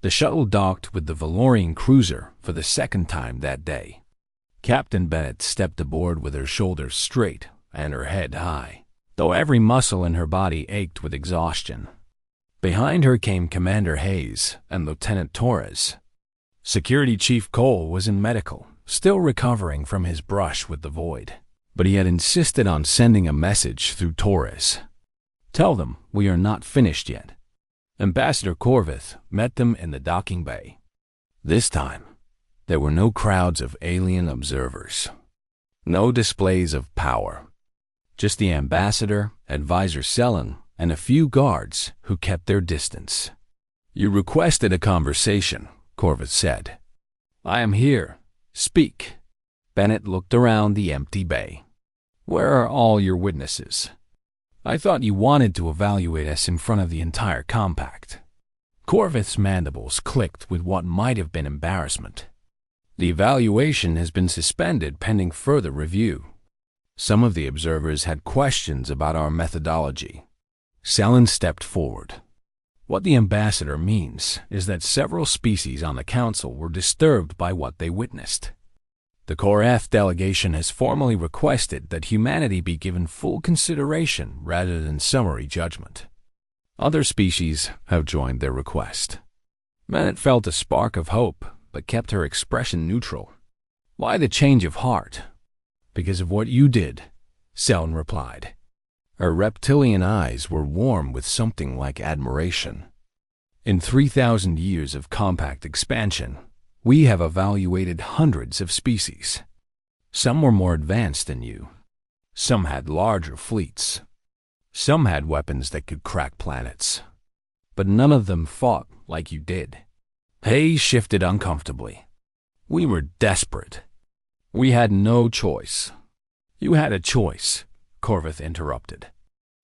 The shuttle docked with the Valorian cruiser for the second time that day. Captain Bennett stepped aboard with her shoulders straight and her head high, though every muscle in her body ached with exhaustion. Behind her came Commander Hayes and Lieutenant Torres. Security Chief Cole was in medical, still recovering from his brush with the void, but he had insisted on sending a message through Torres. "Tell them we are not finished yet." Ambassador Corvith met them in the docking bay. This time, there were no crowds of alien observers, no displays of power, just the ambassador, Advisor Selen, and a few guards who kept their distance. "You requested a conversation," Corvith said. "I am here. Speak." Bennett looked around the empty bay. "Where are all your witnesses? I thought you wanted to evaluate us in front of the entire compact." Corvith's mandibles clicked with what might have been embarrassment. "The evaluation has been suspended pending further review. Some of the observers had questions about our methodology." Selen stepped forward. "What the ambassador means is that several species on the council were disturbed by what they witnessed. The Core F delegation has formally requested that humanity be given full consideration rather than summary judgment. Other species have joined their request." Bennett felt a spark of hope, but kept her expression neutral. "Why the change of heart?" "Because of what you did," Selen replied. Her reptilian eyes were warm with something like admiration. "In 3,000 years of compact expansion, we have evaluated hundreds of species. Some were more advanced than you. Some had larger fleets. Some had weapons that could crack planets. But none of them fought like you did." Hayes shifted uncomfortably. "We were desperate. We had no choice." "You had a choice," Corvith interrupted.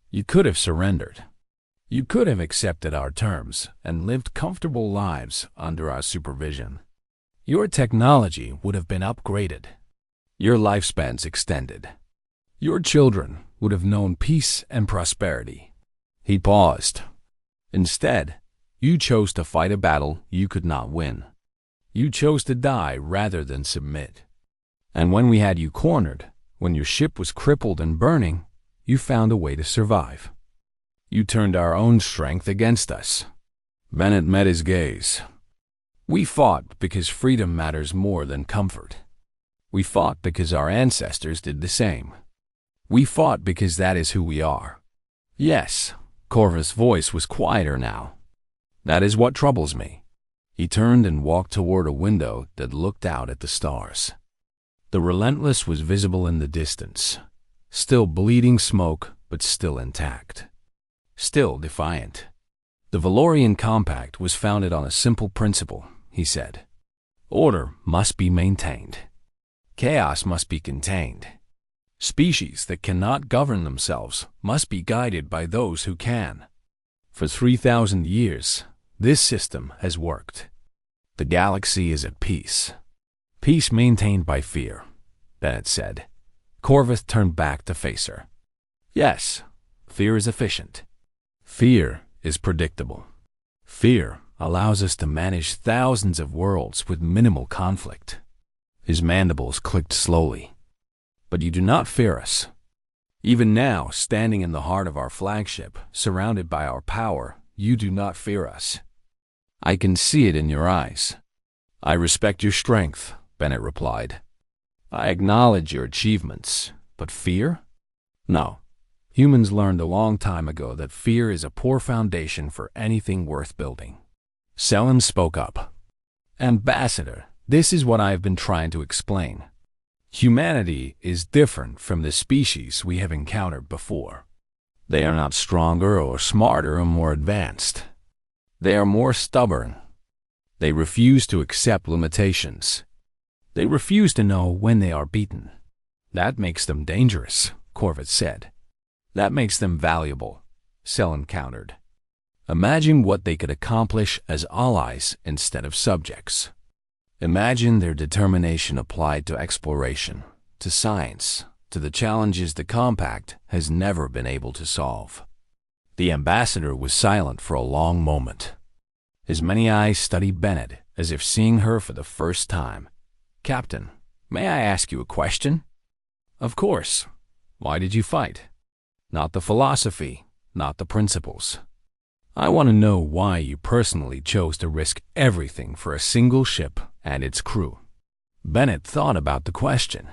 "You could have surrendered. You could have accepted our terms and lived comfortable lives under our supervision. Your technology would have been upgraded. Your lifespans extended. Your children would have known peace and prosperity." He paused. "Instead, you chose to fight a battle you could not win. You chose to die rather than submit. And when we had you cornered, when your ship was crippled and burning, you found a way to survive. You turned our own strength against us." Bennett met his gaze. "We fought because freedom matters more than comfort. We fought because our ancestors did the same. We fought because that is who we are." "Yes," Corvith's voice was quieter now. "That is what troubles me." He turned and walked toward a window that looked out at the stars. The Relentless was visible in the distance, still bleeding smoke, but still intact. Still defiant. "The Valorian Compact was founded on a simple principle," he said. "Order must be maintained. Chaos must be contained. Species that cannot govern themselves must be guided by those who can. For 3,000 years, this system has worked. The galaxy is at peace. Peace maintained by fear," Bennett said. Corvith turned back to face her. "Yes, fear is efficient. Fear is predictable. Fear allows us to manage thousands of worlds with minimal conflict." His mandibles clicked slowly. "But you do not fear us. Even now, standing in the heart of our flagship, surrounded by our power, you do not fear us. I can see it in your eyes." "I respect your strength," Bennett replied. "I acknowledge your achievements, but fear? No. Humans learned a long time ago that fear is a poor foundation for anything worth building." Selen spoke up. "Ambassador, this is what I have been trying to explain. Humanity is different from the species we have encountered before. They are not stronger or smarter or more advanced. They are more stubborn. They refuse to accept limitations. They refuse to know when they are beaten. That makes them dangerous," Corvith said. "That makes them valuable," Selen countered. "Imagine what they could accomplish as allies instead of subjects. Imagine their determination applied to exploration, to science, to the challenges the Compact has never been able to solve." The ambassador was silent for a long moment. His many eyes studied Bennett as if seeing her for the first time. "Captain, may I ask you a question?" "Of course. Why did you fight?" "Not the philosophy, not the principles. I want to know why you personally chose to risk everything for a single ship and its crew." Bennett thought about the question.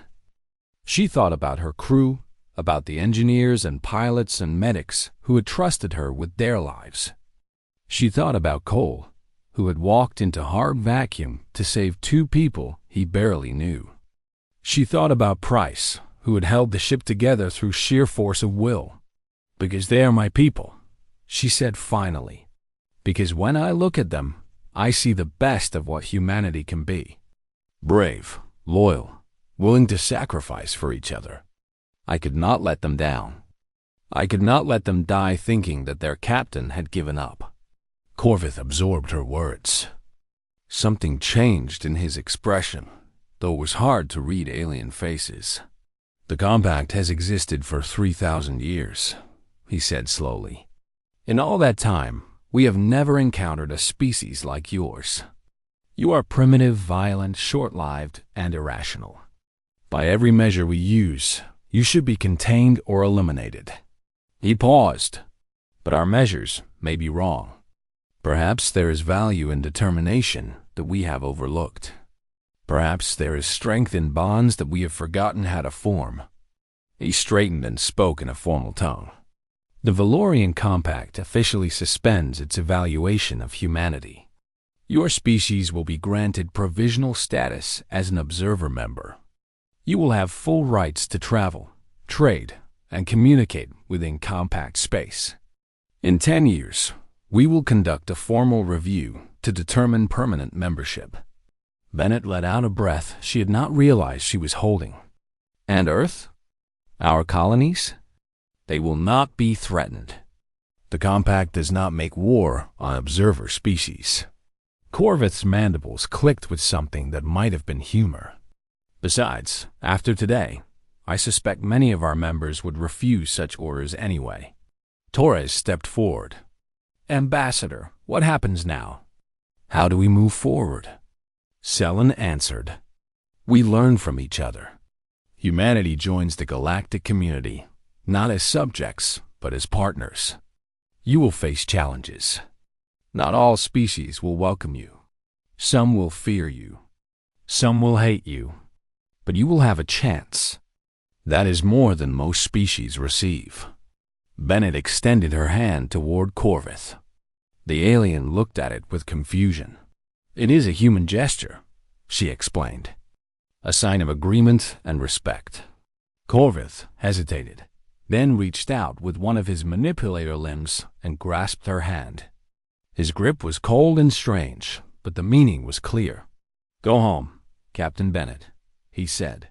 She thought about her crew, about the engineers and pilots and medics who had trusted her with their lives. She thought about Cole, who had walked into hard vacuum to save two people he barely knew. She thought about Price, who had held the ship together through sheer force of will. "Because they are my people," she said finally. "Because when I look at them, I see the best of what humanity can be. Brave, loyal, willing to sacrifice for each other. I could not let them down. I could not let them die thinking that their captain had given up." Corvith absorbed her words. Something changed in his expression, though it was hard to read alien faces. "The compact has existed for 3,000 years, he said slowly. "In all that time, we have never encountered a species like yours. You are primitive, violent, short-lived, and irrational. By every measure we use, you should be contained or eliminated." He paused. "But our measures may be wrong. Perhaps there is value in determination that we have overlooked. Perhaps there is strength in bonds that we have forgotten how to form." He straightened and spoke in a formal tone. "The Valorian Compact officially suspends its evaluation of humanity. Your species will be granted provisional status as an observer member. You will have full rights to travel, trade, and communicate within compact space. In 10 years, we will conduct a formal review to determine permanent membership." Bennett let out a breath she had not realized she was holding. "And Earth? Our colonies? They will not be threatened. The compact does not make war on observer species." Corvith's mandibles clicked with something that might have been humor. "Besides, after today, I suspect many of our members would refuse such orders anyway." Torres stepped forward. "Ambassador, what happens now? How do we move forward?" Selen answered. "We learn from each other. Humanity joins the galactic community, not as subjects, but as partners. You will face challenges. Not all species will welcome you. Some will fear you. Some will hate you. But you will have a chance. That is more than most species receive." Bennett extended her hand toward Corvith. The alien looked at it with confusion. "It is a human gesture," she explained. "A sign of agreement and respect." Corvith hesitated, then reached out with one of his manipulator limbs and grasped her hand. His grip was cold and strange, but the meaning was clear. "Go home, Captain Bennett," he said.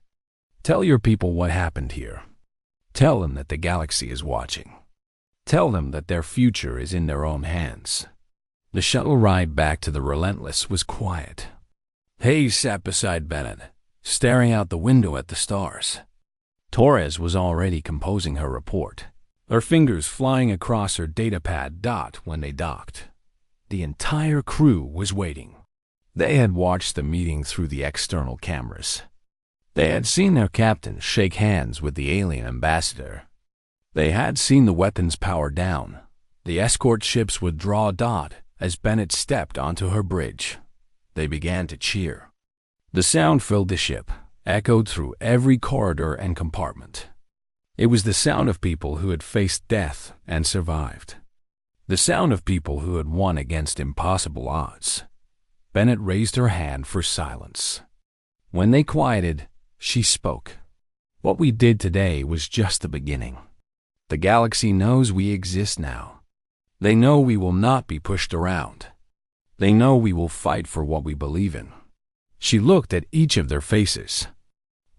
"Tell your people what happened here. Tell them that the galaxy is watching. Tell them that their future is in their own hands." The shuttle ride back to the Relentless was quiet. Hayes sat beside Bennett, staring out the window at the stars. Torres was already composing her report, her fingers flying across her datapad dot when they docked. The entire crew was waiting. They had watched the meeting through the external cameras. They had seen their captain shake hands with the alien ambassador. They had seen the weapons power down, the escort ships withdraw dot as Bennett stepped onto her bridge. They began to cheer. The sound filled the ship, echoed through every corridor and compartment. It was the sound of people who had faced death and survived. The sound of people who had won against impossible odds. Bennett raised her hand for silence. When they quieted, she spoke. "What we did today was just the beginning. The galaxy knows we exist now. They know we will not be pushed around. They know we will fight for what we believe in." She looked at each of their faces.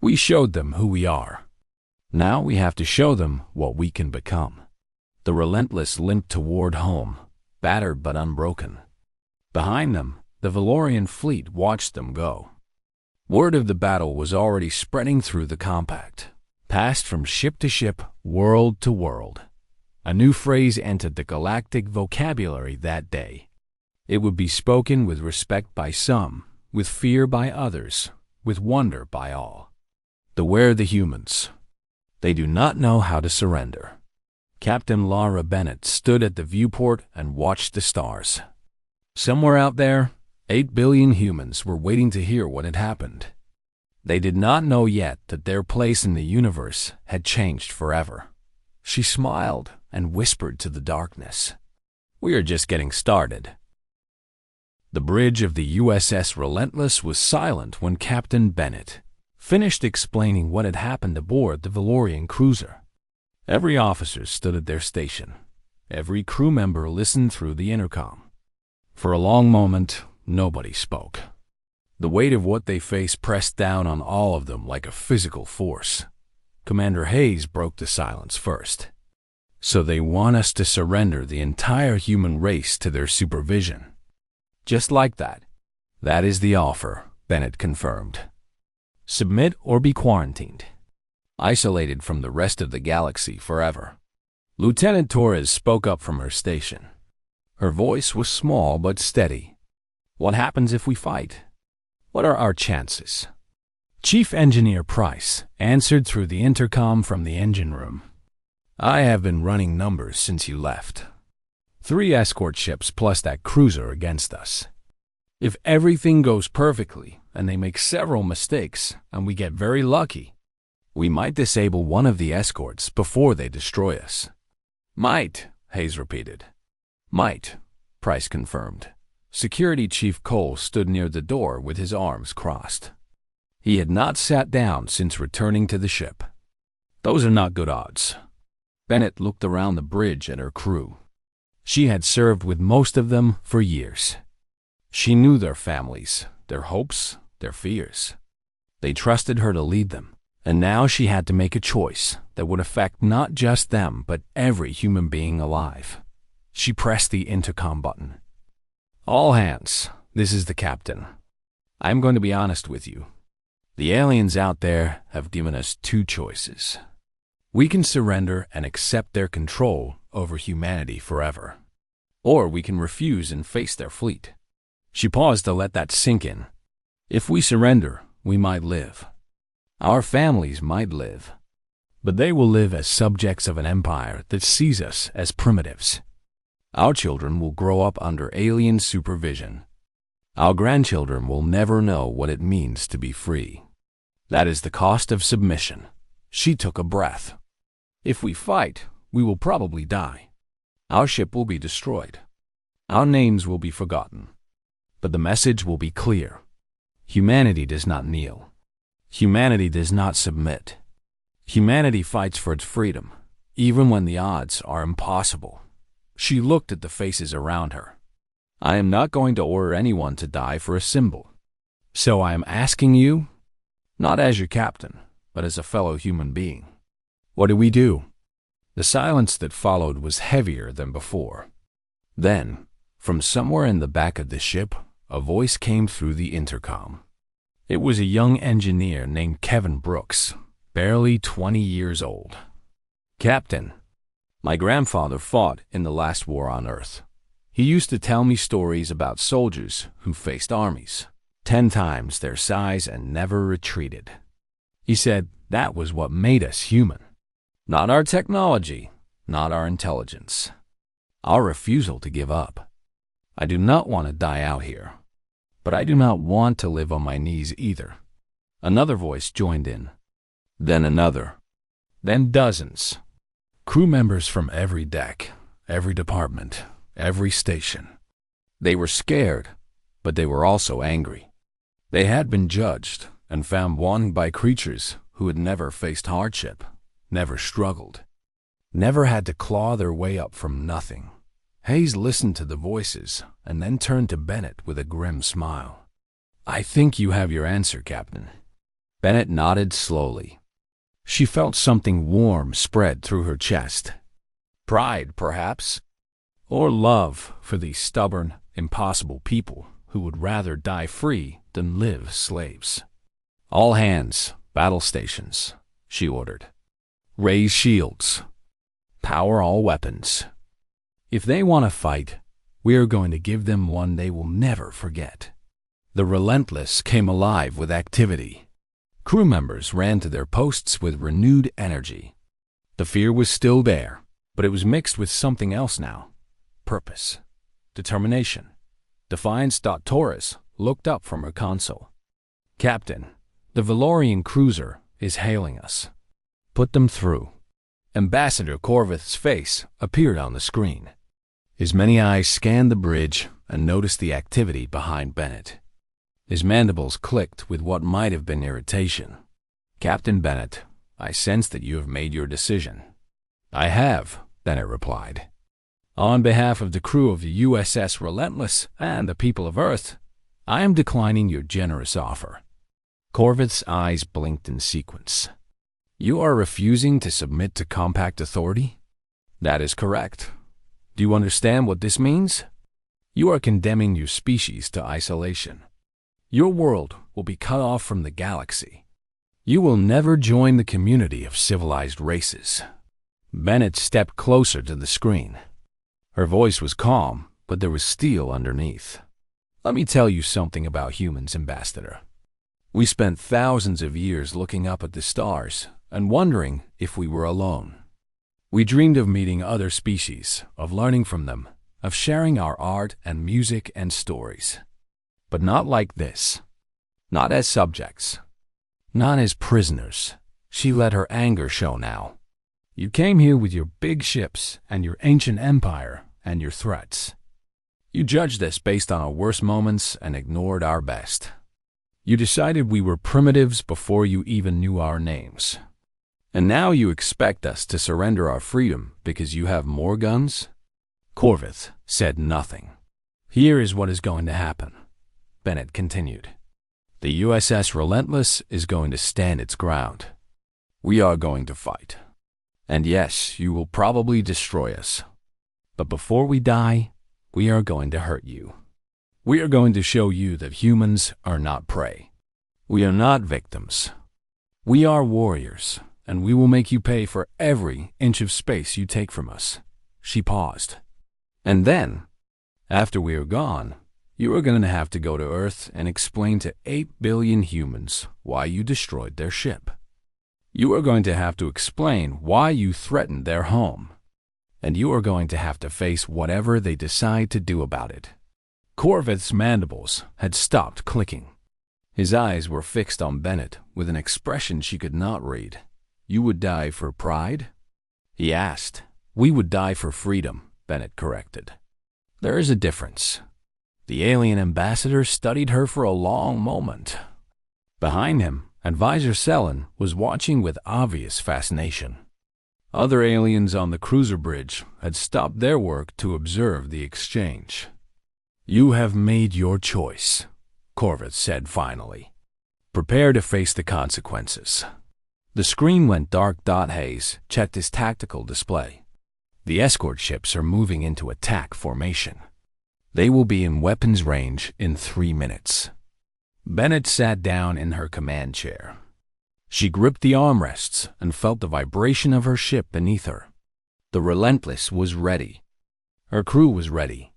"We showed them who we are. Now we have to show them what we can become." The Relentless limped toward home, battered but unbroken. Behind them, the Valorian fleet watched them go. Word of the battle was already spreading through the compact, passed from ship to ship, world to world. A new phrase entered the galactic vocabulary that day. It would be spoken with respect by some, with fear by others, with wonder by all. Beware the humans. They do not know how to surrender. Captain Laura Bennett stood at the viewport and watched the stars. Somewhere out there, 8 billion humans were waiting to hear what had happened. They did not know yet that their place in the universe had changed forever. She smiled and whispered to the darkness, "We are just getting started." The bridge of the USS Relentless was silent when Captain Bennett finished explaining what had happened aboard the Valorian cruiser. Every officer stood at their station. Every crew member listened through the intercom. For a long moment, nobody spoke. The weight of what they faced pressed down on all of them like a physical force. Commander Hayes broke the silence first. "So they want us to surrender the entire human race to their supervision." "Just like that." "That is the offer," Bennett confirmed. "Submit or be quarantined. Isolated from the rest of the galaxy forever." Lieutenant Torres spoke up from her station. Her voice was small but steady. "What happens if we fight? What are our chances?" Chief Engineer Price answered through the intercom from the engine room. "I have been running numbers since you left. 3 escort ships plus that cruiser against us. If everything goes perfectly and they make several mistakes and we get very lucky, we might disable one of the escorts before they destroy us." "Might," Hayes repeated. "Might," Price confirmed. Security Chief Cole stood near the door with his arms crossed. He had not sat down since returning to the ship. "Those are not good odds." Bennett looked around the bridge at her crew. She had served with most of them for years. She knew their families, their hopes, their fears. They trusted her to lead them, and now she had to make a choice that would affect not just them but every human being alive. She pressed the intercom button. "All hands, this is the captain. I'm going to be honest with you. The aliens out there have given us 2 choices. We can surrender and accept their control over humanity forever, or we can refuse and face their fleet." She paused to let that sink in. "If we surrender, we might live. Our families might live. But they will live as subjects of an empire that sees us as primitives. Our children will grow up under alien supervision. Our grandchildren will never know what it means to be free. That is the cost of submission." She took a breath. "If we fight, we will probably die. Our ship will be destroyed. Our names will be forgotten. But the message will be clear. Humanity does not kneel. Humanity does not submit. Humanity fights for its freedom, even when the odds are impossible." She looked at the faces around her. "I am not going to order anyone to die for a symbol. So I am asking you, not as your captain, but as a fellow human being. What do we do?" The silence that followed was heavier than before. Then, from somewhere in the back of the ship, a voice came through the intercom. It was a young engineer named Kevin Brooks, barely 20 years old. "Captain, my grandfather fought in the last war on Earth. He used to tell me stories about soldiers who faced armies 10 times their size and never retreated. He said that was what made us human. Not our technology, not our intelligence. Our refusal to give up. I do not want to die out here, but I do not want to live on my knees either." Another voice joined in. Then another. Then dozens. Crew members from every deck, every department, every station. They were scared, but they were also angry. They had been judged and found wanting by creatures who had never faced hardship, never struggled, never had to claw their way up from nothing. Hayes listened to the voices and then turned to Bennett with a grim smile. "I think you have your answer, Captain." Bennett nodded slowly. She felt something warm spread through her chest. Pride, perhaps, or love for these stubborn, impossible people who would rather die free than live slaves. "All hands, battle stations," she ordered. "Raise shields. Power all weapons. If they want to fight, We are going to give them one they will never forget. The Relentless came alive with activity. Crew members ran to their posts with renewed energy. The fear was still there, but it was mixed with something else now. Purpose. Determination. Defiance. Torres looked up from her console. "Captain, the Valorian cruiser is hailing us. Put them through." Ambassador Corvith's face appeared on the screen. His many eyes scanned the bridge and noticed the activity behind Bennett. His mandibles clicked with what might have been irritation. "Captain Bennett, I sense that you have made your decision." "I have," Bennett replied. "On behalf of the crew of the USS Relentless and the people of Earth, I am declining your generous offer." Corvith's eyes blinked in sequence. "You are refusing to submit to compact authority?" "That is correct. Do you understand what this means? You are condemning your species to isolation. Your world will be cut off from the galaxy. You will never join the community of civilized races." Bennett stepped closer to the screen. Her voice was calm, but there was steel underneath. "Let me tell you something about humans, Ambassador. We spent thousands of years looking up at the stars and wondering if we were alone. We dreamed of meeting other species, of learning from them, of sharing our art and music and stories. But not like this. Not as subjects. Not as prisoners." She let her anger show now. "You came here with your big ships and your ancient empire and your threats. You judged us based on our worst moments and ignored our best. You decided we were primitives before you even knew our names. And now you expect us to surrender our freedom because you have more guns?" Corvith said nothing. "Here is what is going to happen," Bennett continued. "The USS Relentless is going to stand its ground. We are going to fight. And yes, you will probably destroy us. But before we die, we are going to hurt you. We are going to show you that humans are not prey. We are not victims. We are warriors, and we will make you pay for every inch of space you take from us." She paused. "And then, after we are gone, you are going to have to go to Earth and explain to 8 billion humans why you destroyed their ship. You are going to have to explain why you threatened their home. And you are going to have to face whatever they decide to do about it." Corvith's mandibles had stopped clicking. His eyes were fixed on Bennett with an expression she could not read. "You would die for pride?" he asked. "We would die for freedom," Bennett corrected. "There is a difference." The alien ambassador studied her for a long moment. Behind him, Advisor Selen was watching with obvious fascination. Other aliens on the cruiser bridge had stopped their work to observe the exchange. "You have made your choice," Corvith said finally. "Prepare to face the consequences." The screen went dark. Hayes checked his tactical display. "The escort ships are moving into attack formation. They will be in weapons range in 3 minutes." Bennett sat down in her command chair. She gripped the armrests and felt the vibration of her ship beneath her. The Relentless was ready. Her crew was ready.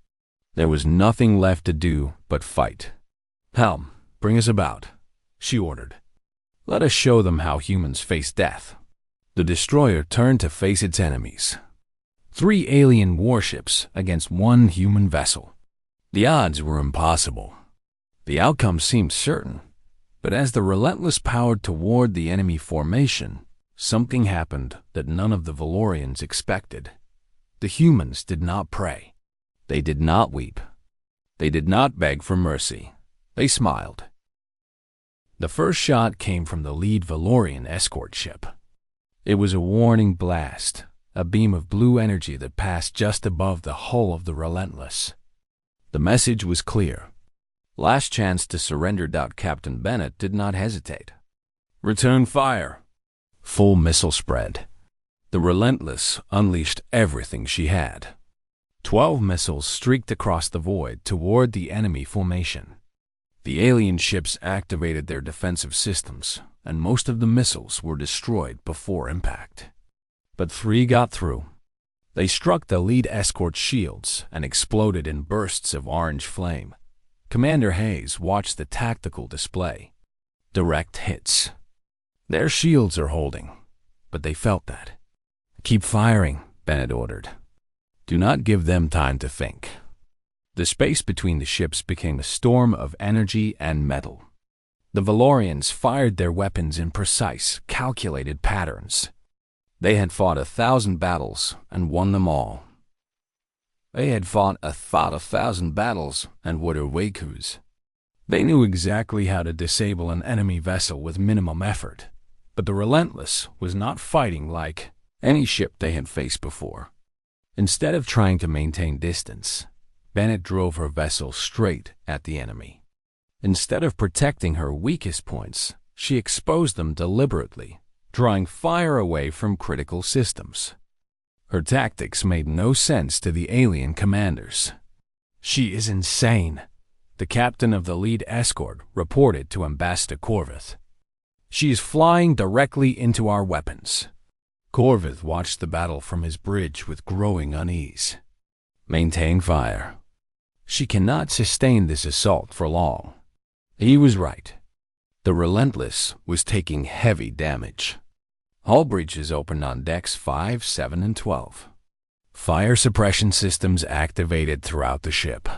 There was nothing left to do but fight. "Helm, bring us about," she ordered. "Let us show them how humans face death." The destroyer turned to face its enemies. 3 alien warships against 1 human vessel. The odds were impossible. The outcome seemed certain. But as the Relentless powered toward the enemy formation, something happened that none of the Valorians expected. The humans did not pray. They did not weep. They did not beg for mercy. They smiled. The first shot came from the lead Valorian escort ship. It was a warning blast, a beam of blue energy that passed just above the hull of the Relentless. The message was clear. Last chance to surrender. Captain Bennett did not hesitate. "Return fire." Full missile spread. The Relentless unleashed everything she had. 12 missiles streaked across the void toward the enemy formation. The alien ships activated their defensive systems, and most of the missiles were destroyed before impact. But 3 got through. They struck the lead escort shields and exploded in bursts of orange flame. Commander Hayes watched the tactical display. Direct hits. Their shields are holding, but they felt that. "Keep firing," Bennett ordered. "Do not give them time to think." The space between the ships became a storm of energy and metal. The Valorians fired their weapons in precise, calculated patterns. They had fought 1,000 battles and won them all. They had fought 1,000 battles and were Wakus. They knew exactly how to disable an enemy vessel with minimum effort, but the Relentless was not fighting like any ship they had faced before. Instead of trying to maintain distance, Bennett drove her vessel straight at the enemy. Instead of protecting her weakest points, she exposed them deliberately, drawing fire away from critical systems. Her tactics made no sense to the alien commanders. "She is insane," the captain of the lead escort reported to Ambassador Corvith. "She is flying directly into our weapons." Corvith watched the battle from his bridge with growing unease. "Maintain fire. She cannot sustain this assault for long." He was right. The Relentless was taking heavy damage. Hull breaches opened on decks 5, 7, and 12. Fire suppression systems activated throughout the ship.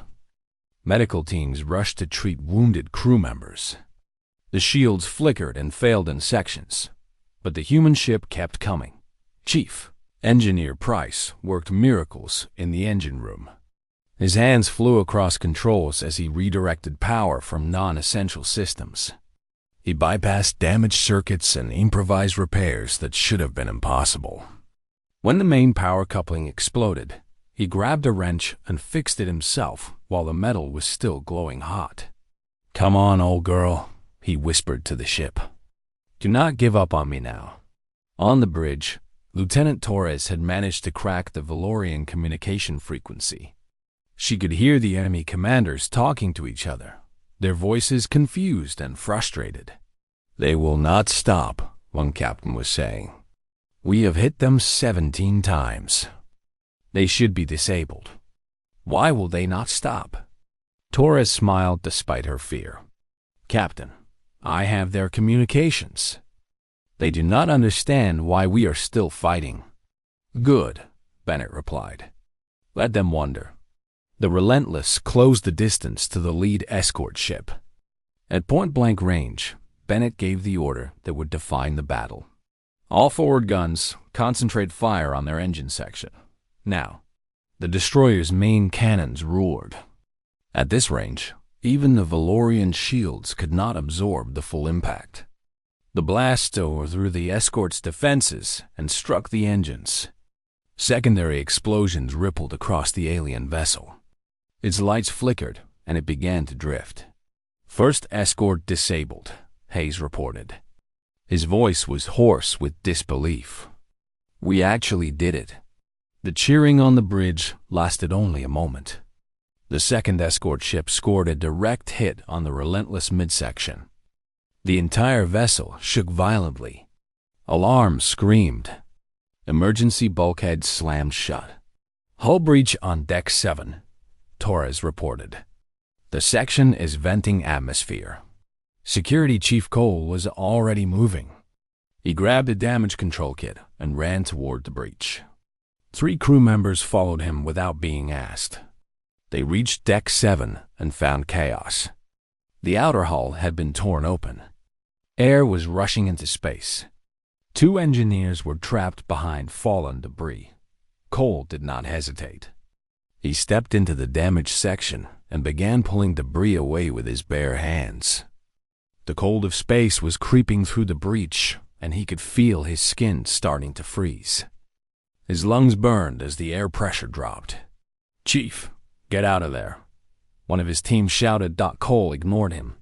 Medical teams rushed to treat wounded crew members. The shields flickered and failed in sections, but the human ship kept coming. Chief Engineer Price worked miracles in the engine room. His hands flew across controls as he redirected power from non-essential systems. He bypassed damaged circuits and improvised repairs that should have been impossible. When the main power coupling exploded, he grabbed a wrench and fixed it himself while the metal was still glowing hot. "Come on, old girl," he whispered to the ship. "Do not give up on me now." On the bridge, Lieutenant Torres had managed to crack the Valorian communication frequency. She could hear the enemy commanders talking to each other, their voices confused and frustrated. "They will not stop," one captain was saying. "We have hit them 17 times. They should be disabled. Why will they not stop?" Torres smiled despite her fear. "Captain, I have their communications. They do not understand why we are still fighting." "Good," Bennett replied. "Let them wonder." The Relentless closed the distance to the lead escort ship. At point-blank range, Bennett gave the order that would define the battle. "All forward guns, concentrate fire on their engine section. Now." The destroyer's main cannons roared. At this range, even the Valorian shields could not absorb the full impact. The blast tore through the escort's defenses and struck the engines. Secondary explosions rippled across the alien vessel. Its lights flickered, and it began to drift. "First escort disabled," Hayes reported. His voice was hoarse with disbelief. "We actually did it." The cheering on the bridge lasted only a moment. The second escort ship scored a direct hit on the Relentless midsection. The entire vessel shook violently. Alarms screamed. Emergency bulkheads slammed shut. "Hull breach on deck 7, Torres reported. "The section is venting atmosphere." Security Chief Cole was already moving. He grabbed a damage control kit and ran toward the breach. 3 crew members followed him without being asked. They reached deck 7 and found chaos. The outer hull had been torn open. Air was rushing into space. 2 engineers were trapped behind fallen debris. Cole did not hesitate. He stepped into the damaged section and began pulling debris away with his bare hands. The cold of space was creeping through the breach, and he could feel his skin starting to freeze. His lungs burned as the air pressure dropped. "Chief, get out of there," one of his team shouted. Cole ignored him.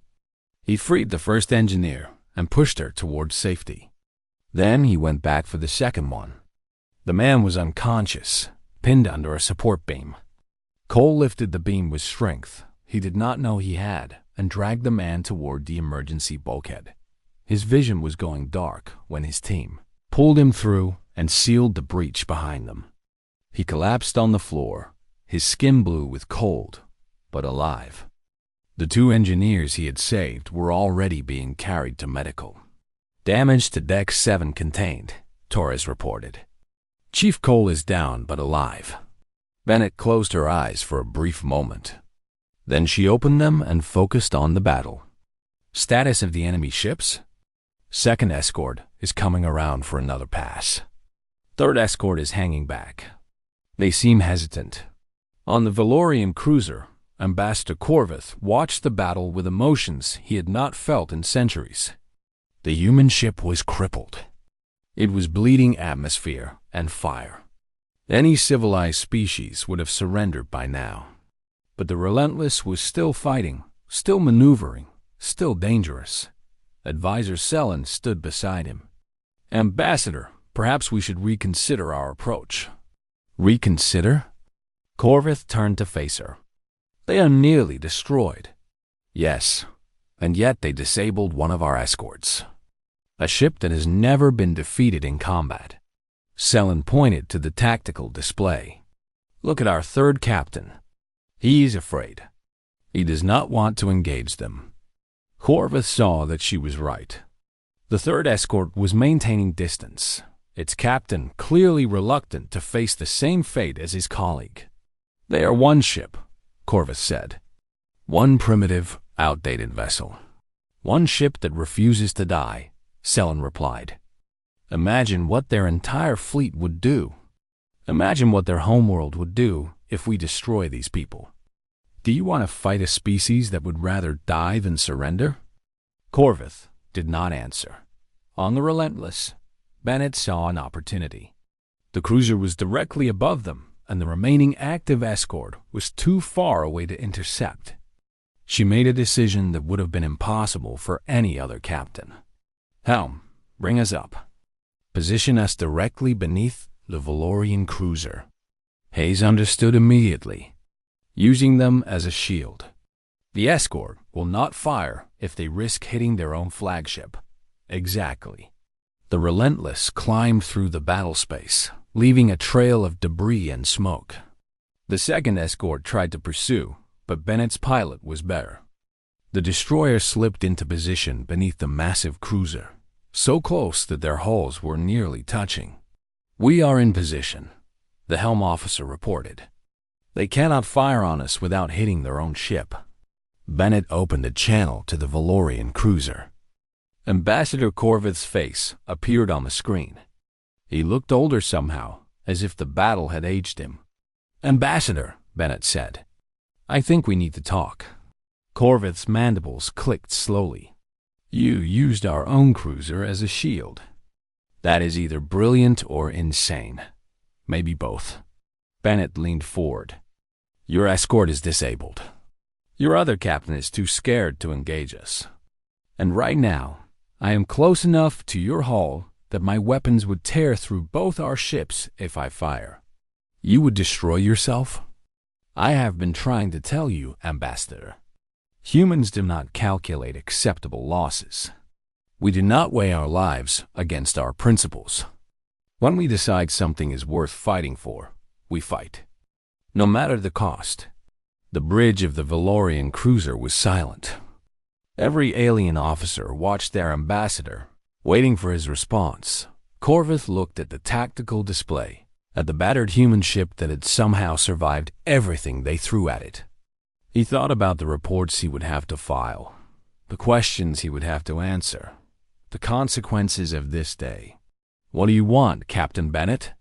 He freed the first engineer and pushed her towards safety. Then he went back for the second one. The man was unconscious, pinned under a support beam. Cole lifted the beam with strength he did not know he had and dragged the man toward the emergency bulkhead. His vision was going dark when his team pulled him through and sealed the breach behind them. He collapsed on the floor, his skin blue with cold, but alive. The two engineers he had saved were already being carried to medical. Damage to Deck 7 contained, Torres reported. Chief Cole is down but alive. Bennett closed her eyes for a brief moment. Then she opened them and focused on the battle. Status of the enemy ships? Second escort is coming around for another pass. Third escort is hanging back. They seem hesitant. On the Valorian cruiser, Ambassador Corvith watched the battle with emotions he had not felt in centuries. The human ship was crippled. It was bleeding atmosphere and fire. Any civilized species would have surrendered by now. But the Relentless was still fighting, still maneuvering, still dangerous. Advisor Selen stood beside him. Ambassador, perhaps we should reconsider our approach. Reconsider? Corvith turned to face her. They are nearly destroyed. Yes, and yet they disabled one of our escorts. A ship that has never been defeated in combat. Selen pointed to the tactical display. Look at our third captain. He is afraid. He does not want to engage them. Corvith saw that she was right. The third escort was maintaining distance, its captain clearly reluctant to face the same fate as his colleague. They are one ship, Corvith said. One primitive, outdated vessel. One ship that refuses to die, Selen replied. Imagine what their entire fleet would do. Imagine what their homeworld would do if we destroy these people. Do you want to fight a species that would rather die than surrender? Corvith did not answer. On the Relentless, Bennett saw an opportunity. The cruiser was directly above them, and the remaining active escort was too far away to intercept. She made a decision that would have been impossible for any other captain. Helm, bring us up. Position us directly beneath the Valorian cruiser. Hayes understood immediately, using them as a shield. The escort will not fire if they risk hitting their own flagship. Exactly. The Relentless climbed through the battle space, leaving a trail of debris and smoke. The second escort tried to pursue, but Bennett's pilot was better. The destroyer slipped into position beneath the massive cruiser, so close that their hulls were nearly touching. We are in position, the helm officer reported. They cannot fire on us without hitting their own ship. Bennett opened a channel to the Valorian cruiser. Ambassador Corvith's face appeared on the screen. He looked older somehow, as if the battle had aged him. Ambassador, Bennett said, I think we need to talk. Corvith's mandibles clicked slowly. You used our own cruiser as a shield. That is either brilliant or insane. Maybe both. Bennett leaned forward. Your escort is disabled. Your other captain is too scared to engage us. And right now, I am close enough to your hull that my weapons would tear through both our ships if I fire. You would destroy yourself? I have been trying to tell you, Ambassador. Humans do not calculate acceptable losses. We do not weigh our lives against our principles. When we decide something is worth fighting for, we fight. No matter the cost. The bridge of the Valorian cruiser was silent. Every alien officer watched their ambassador, waiting for his response. Corvith looked at the tactical display, at the battered human ship that had somehow survived everything they threw at it. He thought about the reports he would have to file, the questions he would have to answer, the consequences of this day. What do you want, Captain Bennett?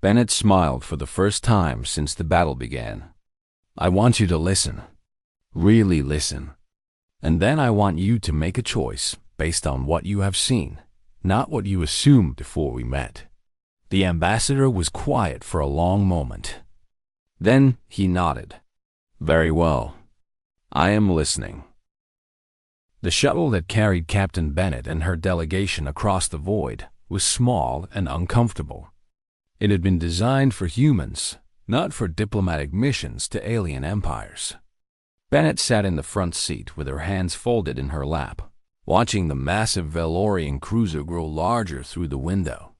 Bennett smiled for the first time since the battle began. I want you to listen. Really listen. And then I want you to make a choice based on what you have seen, not what you assumed before we met. The ambassador was quiet for a long moment. Then he nodded. Very well. I am listening. The shuttle that carried Captain Bennett and her delegation across the void was small and uncomfortable. It had been designed for humans, not for diplomatic missions to alien empires. Bennett sat in the front seat with her hands folded in her lap, watching the massive Valorian cruiser grow larger through the window.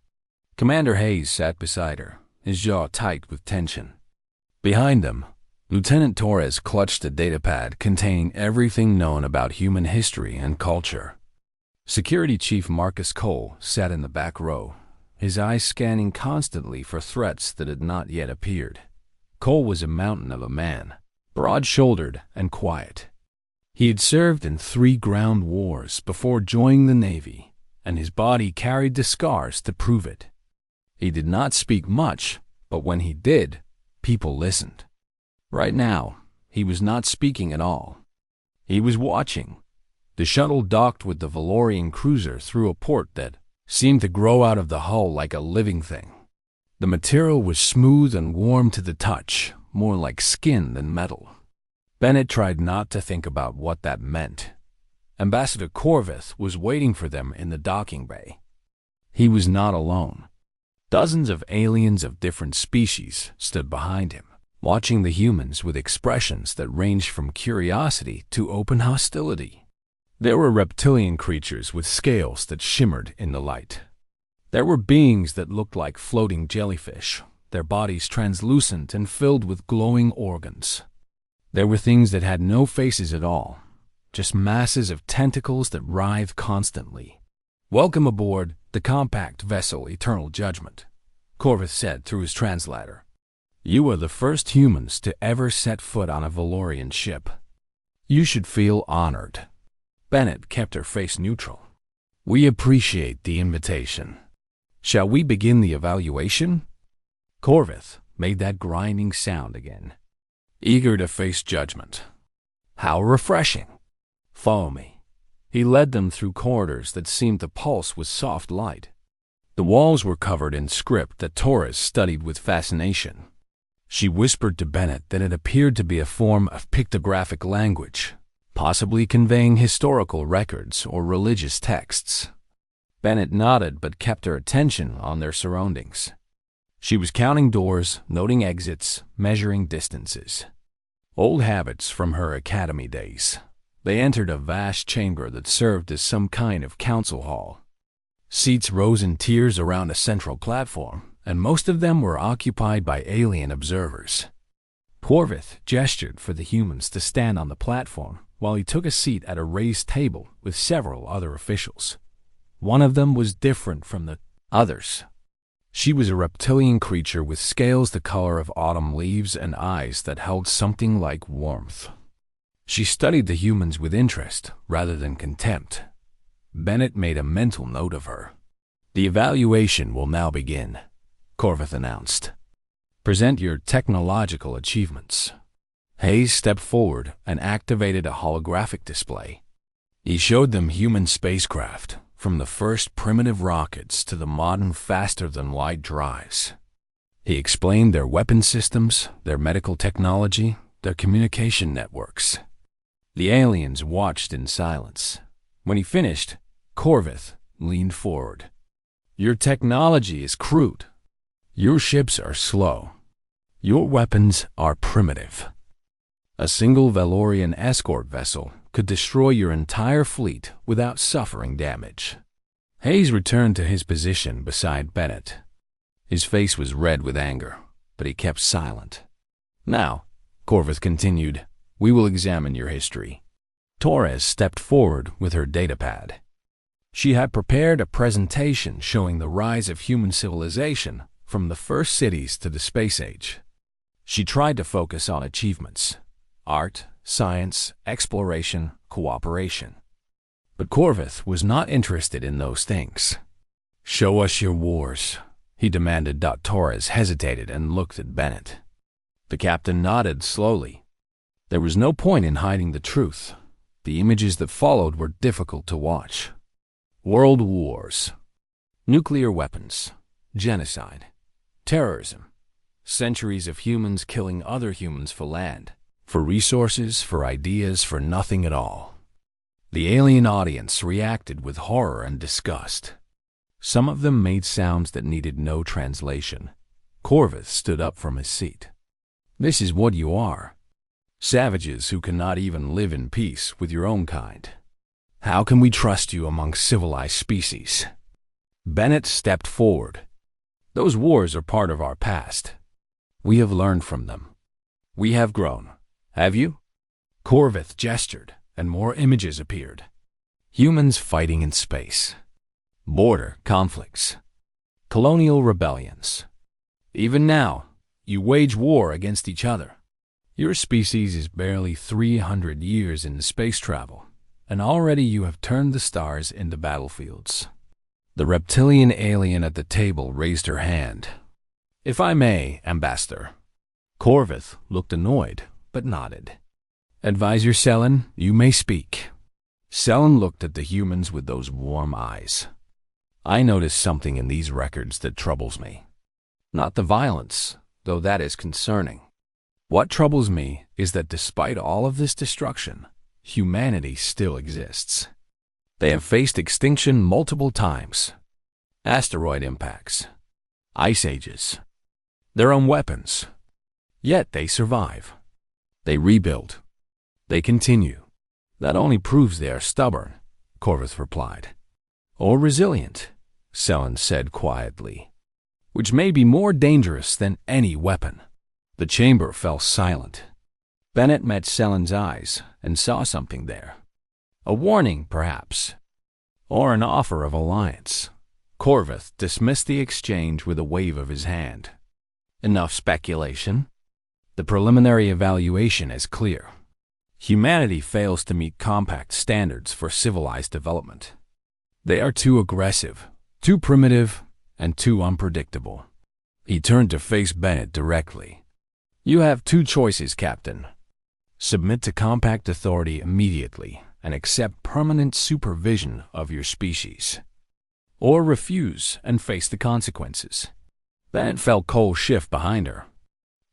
Commander Hayes sat beside her, his jaw tight with tension. Behind them, Lieutenant Torres clutched a datapad containing everything known about human history and culture. Security Chief Marcus Cole sat in the back row, his eyes scanning constantly for threats that had not yet appeared. Cole was a mountain of a man, broad-shouldered and quiet. He had served in 3 ground wars before joining the Navy, and his body carried the scars to prove it. He did not speak much, but when he did, people listened. Right now, he was not speaking at all. He was watching. The shuttle docked with the Valorian cruiser through a port that seemed to grow out of the hull like a living thing. The material was smooth and warm to the touch, more like skin than metal. Bennett tried not to think about what that meant. Ambassador Corvith was waiting for them in the docking bay. He was not alone. Dozens of aliens of different species stood behind him, watching the humans with expressions that ranged from curiosity to open hostility. There were reptilian creatures with scales that shimmered in the light. There were beings that looked like floating jellyfish, their bodies translucent and filled with glowing organs. There were things that had no faces at all, just masses of tentacles that writhed constantly. "Welcome aboard the compact vessel Eternal Judgment," Corvus said through his translator. "You are the first humans to ever set foot on a Valorian ship. You should feel honored." Bennett kept her face neutral. "We appreciate the invitation. Shall we begin the evaluation?" Corvus made that grinding sound again, eager to face judgment. "How refreshing. Follow me." He led them through corridors that seemed to pulse with soft light. The walls were covered in script that Torres studied with fascination. She whispered to Bennett that it appeared to be a form of pictographic language, possibly conveying historical records or religious texts. Bennett nodded but kept her attention on their surroundings. She was counting doors, noting exits, measuring distances. Old habits from her academy days. They entered a vast chamber that served as some kind of council hall. Seats rose in tiers around a central platform, and most of them were occupied by alien observers. Corvith gestured for the humans to stand on the platform while he took a seat at a raised table with several other officials. One of them was different from the others. She was a reptilian creature with scales the color of autumn leaves and eyes that held something like warmth. She studied the humans with interest rather than contempt. Bennett made a mental note of her. "The evaluation will now begin," Corvith announced. "Present your technological achievements." Hayes stepped forward and activated a holographic display. He showed them human spacecraft, from the first primitive rockets to the modern faster-than-light drives. He explained their weapon systems, their medical technology, their communication networks. The aliens watched in silence. When he finished, Corvith leaned forward. "Your technology is crude. Your ships are slow. Your weapons are primitive. A single Valorian escort vessel could destroy your entire fleet without suffering damage." Hayes returned to his position beside Bennett. His face was red with anger, but he kept silent. "Now," Corvith continued, "we will examine your history." Torres stepped forward with her datapad. She had prepared a presentation showing the rise of human civilization from the first cities to the space age. She tried to focus on achievements: art, science, exploration, cooperation. But Corvith was not interested in those things. "Show us your wars," he demanded. Torres hesitated and looked at Bennett. The captain nodded slowly. There was no point in hiding the truth. The images that followed were difficult to watch. World wars, nuclear weapons, genocide, terrorism, centuries of humans killing other humans for land, for resources, for ideas, for nothing at all. The alien audience reacted with horror and disgust. Some of them made sounds that needed no translation. Corvith stood up from his seat. "This is what you are. Savages who cannot even live in peace with your own kind. How can we trust you among civilized species?" Bennett stepped forward. Those wars are part of our past. We have learned from them. We have grown. Have you? Corvith gestured, and more images appeared. Humans fighting in space. Border conflicts. Colonial rebellions. Even now, you wage war against each other. Your species is barely 300 years in space travel, and already you have turned the stars into battlefields. The reptilian alien at the table raised her hand. If I may, Ambassador. Corvith looked annoyed, but nodded. Advisor Selen, you may speak. Selen looked at the humans with those warm eyes. I notice something in these records that troubles me. Not the violence, though that is concerning. What troubles me is that despite all of this destruction, humanity still exists. They have faced extinction multiple times. Asteroid impacts. Ice ages. Their own weapons. Yet they survive. They rebuild. They continue. That only proves they are stubborn, Corvith replied. Or resilient, Selen said quietly. Which may be more dangerous than any weapon. The chamber fell silent. Bennett met Selen's eyes and saw something there. A warning, perhaps. Or an offer of alliance. Corvith dismissed the exchange with a wave of his hand. Enough speculation. The preliminary evaluation is clear. Humanity fails to meet compact standards for civilized development. They are too aggressive, too primitive, and too unpredictable. He turned to face Bennett directly. You have two choices, Captain. Submit to compact authority immediately and accept permanent supervision of your species. Or refuse and face the consequences. Bennett felt Cole shift behind her.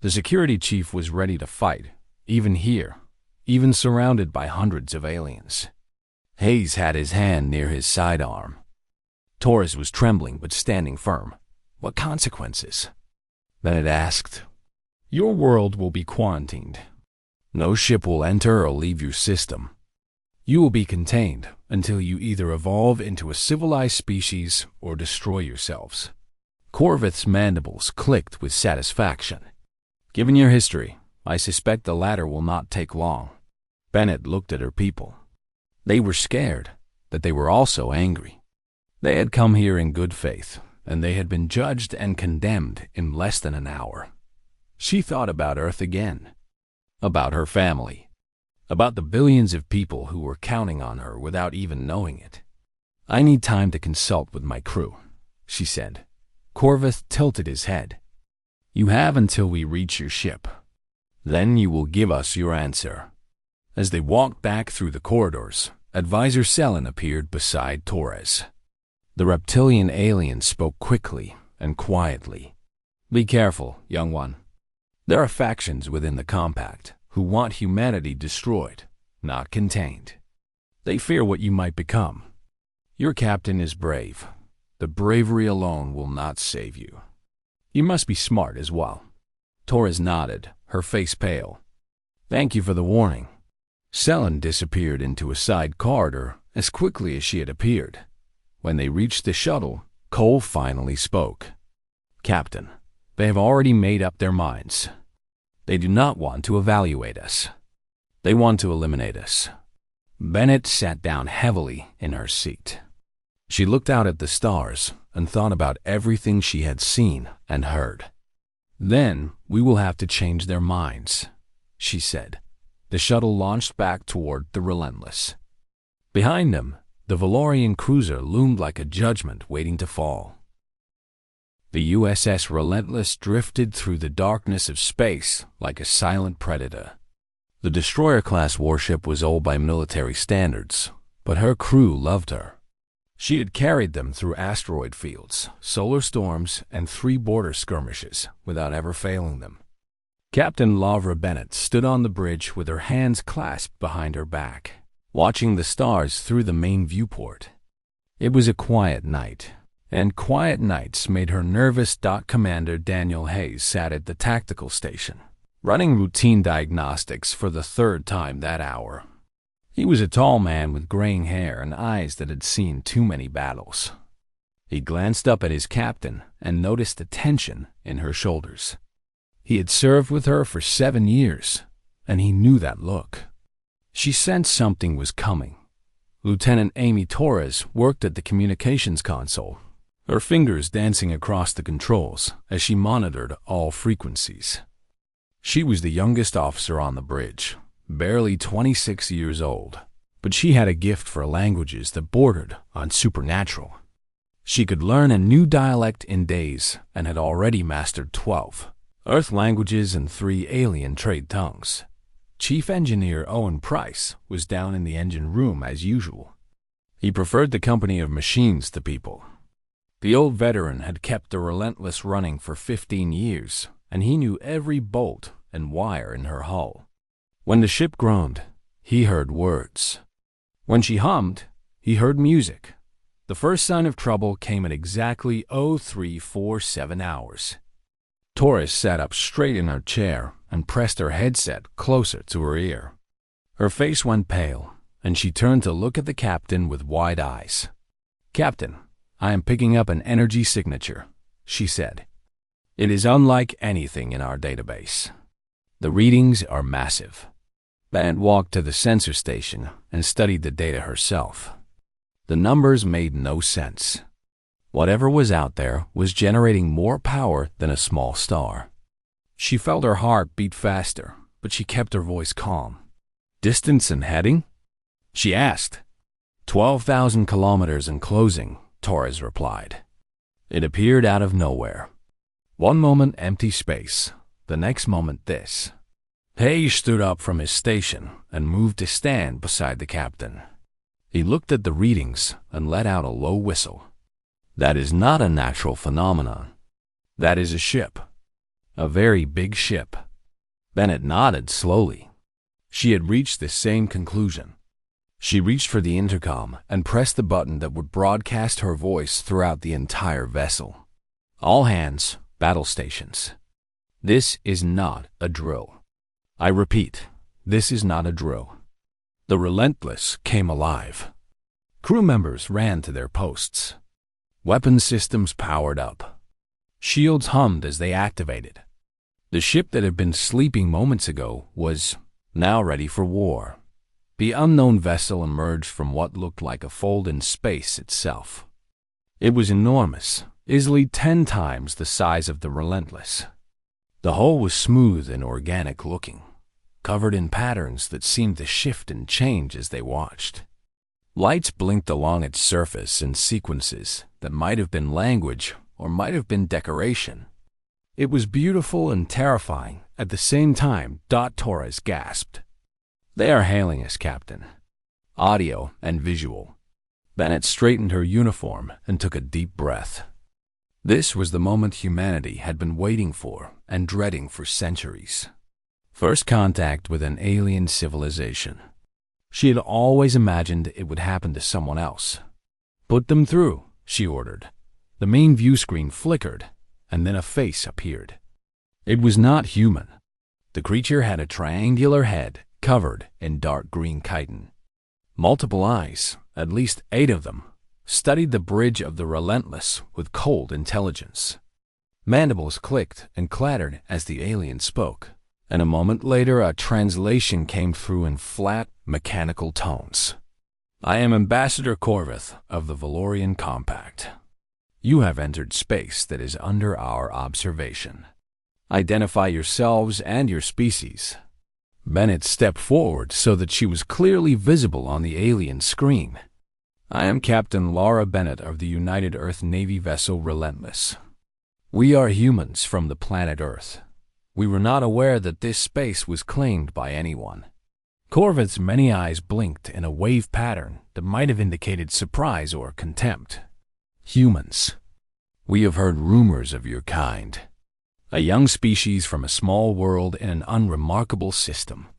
The security chief was ready to fight, even here, even surrounded by hundreds of aliens. Hayes had his hand near his sidearm. Torres was trembling but standing firm. What consequences? Bennett asked. Your world will be quarantined. No ship will enter or leave your system. You will be contained until you either evolve into a civilized species or destroy yourselves. Corvith's mandibles clicked with satisfaction. Given your history, I suspect the latter will not take long. Bennett looked at her people. They were scared, but they were also angry. They had come here in good faith, and they had been judged and condemned in less than an hour. She thought about Earth again, about her family, about the billions of people who were counting on her without even knowing it. I need time to consult with my crew, she said. Corvith tilted his head. You have until we reach your ship. Then you will give us your answer. As they walked back through the corridors, Advisor Selen appeared beside Torres. The reptilian alien spoke quickly and quietly. Be careful, young one. There are factions within the Compact who want humanity destroyed, not contained. They fear what you might become. Your captain is brave. The bravery alone will not save you. You must be smart as well. Torres nodded, her face pale. Thank you for the warning. Selen disappeared into a side corridor as quickly as she had appeared. When they reached the shuttle, Cole finally spoke. Captain, they have already made up their minds. They do not want to evaluate us. They want to eliminate us. Bennett sat down heavily in her seat. She looked out at the stars and thought about everything she had seen and heard. Then we will have to change their minds, she said. The shuttle launched back toward the Relentless. Behind them, the Valorian cruiser loomed like a judgment waiting to fall. The USS Relentless drifted through the darkness of space like a silent predator. The destroyer-class warship was old by military standards, but her crew loved her. She had carried them through asteroid fields, solar storms, and 3 border skirmishes without ever failing them. Captain Lavra Bennett stood on the bridge with her hands clasped behind her back, watching the stars through the main viewport. It was a quiet night, and quiet nights made her nervous. Commander Daniel Hayes sat at the tactical station, running routine diagnostics for the 3rd time that hour. He was a tall man with graying hair and eyes that had seen too many battles. He glanced up at his captain and noticed the tension in her shoulders. He had served with her for 7 years, and he knew that look. She sensed something was coming. Lieutenant Amy Torres worked at the communications console, her fingers dancing across the controls as she monitored all frequencies. She was the youngest officer on the bridge, barely 26 years old, but she had a gift for languages that bordered on supernatural. She could learn a new dialect in days and had already mastered 12 Earth languages and 3 alien trade tongues. Chief Engineer Owen Price was down in the engine room as usual. He preferred the company of machines to people. The old veteran had kept the Relentless running for 15 years, and he knew every bolt and wire in her hull. When the ship groaned, he heard words. When she hummed, he heard music. The first sign of trouble came at exactly 0347 hours. Torres sat up straight in her chair and pressed her headset closer to her ear. Her face went pale, and she turned to look at the captain with wide eyes. "Captain, I am picking up an energy signature," she said. "It is unlike anything in our database. The readings are massive." Bennett walked to the sensor station and studied the data herself. The numbers made no sense. Whatever was out there was generating more power than a small star. She felt her heart beat faster, but she kept her voice calm. "Distance and heading?" she asked. 12,000 kilometers and closing, Torres replied. It appeared out of nowhere. One moment empty space, the next moment this. Hayes stood up from his station and moved to stand beside the captain. He looked at the readings and let out a low whistle. "That is not a natural phenomenon. That is a ship. A very big ship." Bennett nodded slowly. She had reached the same conclusion. She reached for the intercom and pressed the button that would broadcast her voice throughout the entire vessel. "All hands, battle stations. This is not a drill. I repeat, this is not a drill." The Relentless came alive. Crew members ran to their posts. Weapon systems powered up. Shields hummed as they activated. The ship that had been sleeping moments ago was now ready for war. The unknown vessel emerged from what looked like a fold in space itself. It was enormous, easily 10 times the size of the Relentless. The hull was smooth and organic looking, covered in patterns that seemed to shift and change as they watched. Lights blinked along its surface in sequences that might have been language or might have been decoration. It was beautiful and terrifying at the same time. Torres gasped. "They are hailing us, Captain. Audio and visual." Bennett straightened her uniform and took a deep breath. This was the moment humanity had been waiting for and dreading for centuries. First contact with an alien civilization. She had always imagined it would happen to someone else. "Put them through," she ordered. The main view screen flickered, and then a face appeared. It was not human. The creature had a triangular head covered in dark green chitin. Multiple eyes, at least 8 of them, studied the bridge of the Relentless with cold intelligence. Mandibles clicked and clattered as the alien spoke, and a moment later a translation came through in flat, mechanical tones. "I am Ambassador Corvith of the Valorian Compact. You have entered space that is under our observation. Identify yourselves and your species." Bennett stepped forward so that she was clearly visible on the alien screen. "I am Captain Laura Bennett of the United Earth Navy vessel Relentless. We are humans from the planet Earth. We were not aware that this space was claimed by anyone." Corvith's many eyes blinked in a wave pattern that might have indicated surprise or contempt. "Humans. We have heard rumors of your kind. A young species from a small world in an unremarkable system.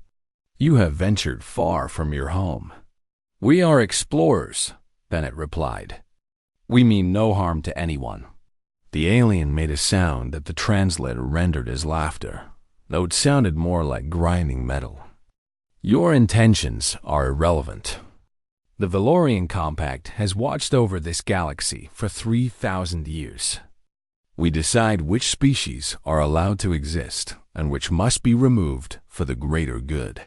You have ventured far from your home." "We are explorers," Bennett replied. "We mean no harm to anyone." The alien made a sound that the translator rendered as laughter, though it sounded more like grinding metal. "Your intentions are irrelevant. The Valorian Compact has watched over this galaxy for 3,000 years. We decide which species are allowed to exist and which must be removed for the greater good.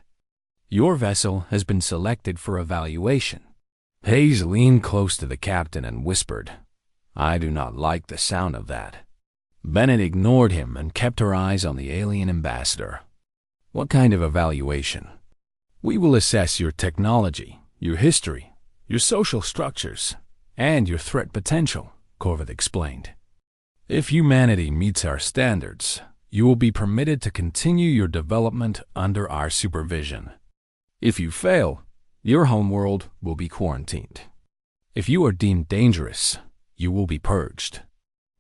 Your vessel has been selected for evaluation. Hayes leaned close to the captain and whispered, "I do not like the sound of that." Bennett ignored him and kept her eyes on the alien ambassador. "What kind of evaluation?" "We will assess your technology, your history, your social structures, and your threat potential," Corvith explained. "If humanity meets our standards, you will be permitted to continue your development under our supervision. If you fail, your homeworld will be quarantined. If you are deemed dangerous, you will be purged."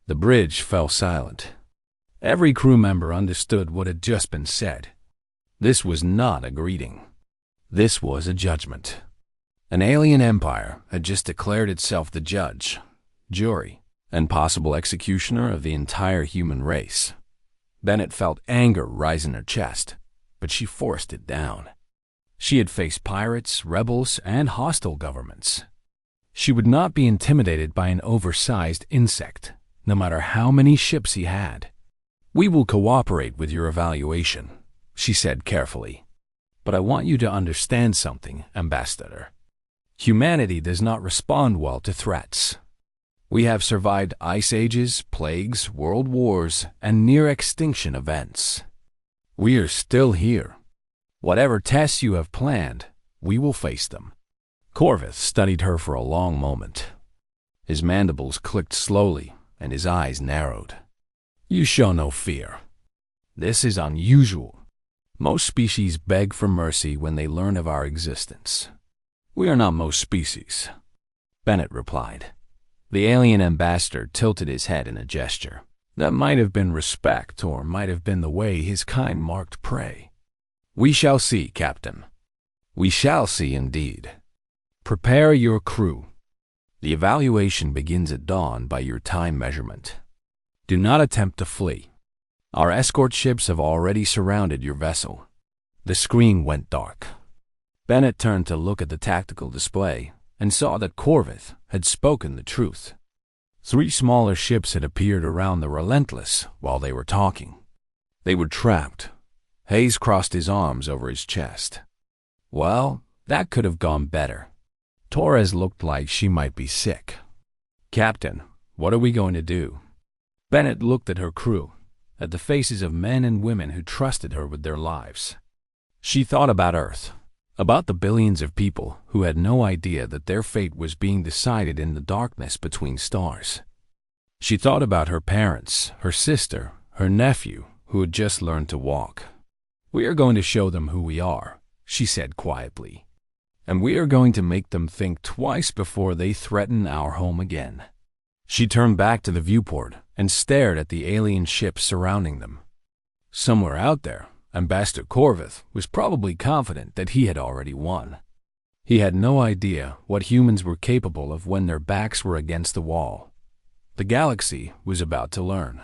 The bridge fell silent. Every crew member understood what had just been said. This was not a greeting. This was a judgment. An alien empire had just declared itself the judge, jury, and possible executioner of the entire human race. Bennett felt anger rise in her chest, but she forced it down. She had faced pirates, rebels, and hostile governments. She would not be intimidated by an oversized insect, no matter how many ships he had. "We will cooperate with your evaluation," she said carefully. "But I want you to understand something, Ambassador. Humanity does not respond well to threats. We have survived ice ages, plagues, world wars, and near-extinction events. We are still here. Whatever tests you have planned, we will face them." Corvith studied her for a long moment. His mandibles clicked slowly, and his eyes narrowed. "You show no fear. This is unusual. Most species beg for mercy when they learn of our existence. We are not most species," Bennett replied. The alien ambassador tilted his head in a gesture. That might have been respect, or might have been the way his kind marked prey. "We shall see, Captain. We shall see indeed. Prepare your crew. The evaluation begins at dawn by your time measurement. Do not attempt to flee. Our escort ships have already surrounded your vessel." The screen went dark. Bennett turned to look at the tactical display and saw that Corvith had spoken the truth. 3 smaller ships had appeared around the Relentless while they were talking. They were trapped. Hayes crossed his arms over his chest. Well, that could have gone better. Torres looked like she might be sick. "Captain, what are we going to do?" Bennett looked at her crew, at the faces of men and women who trusted her with their lives. She thought about Earth, about the billions of people who had no idea that their fate was being decided in the darkness between stars. She thought about her parents, her sister, her nephew, who had just learned to walk. "We are going to show them who we are," she said quietly. "And we are going to make them think twice before they threaten our home again." She turned back to the viewport and stared at the alien ships surrounding them. Somewhere out there, Ambassador Corvith was probably confident that he had already won. He had no idea what humans were capable of when their backs were against the wall. The galaxy was about to learn.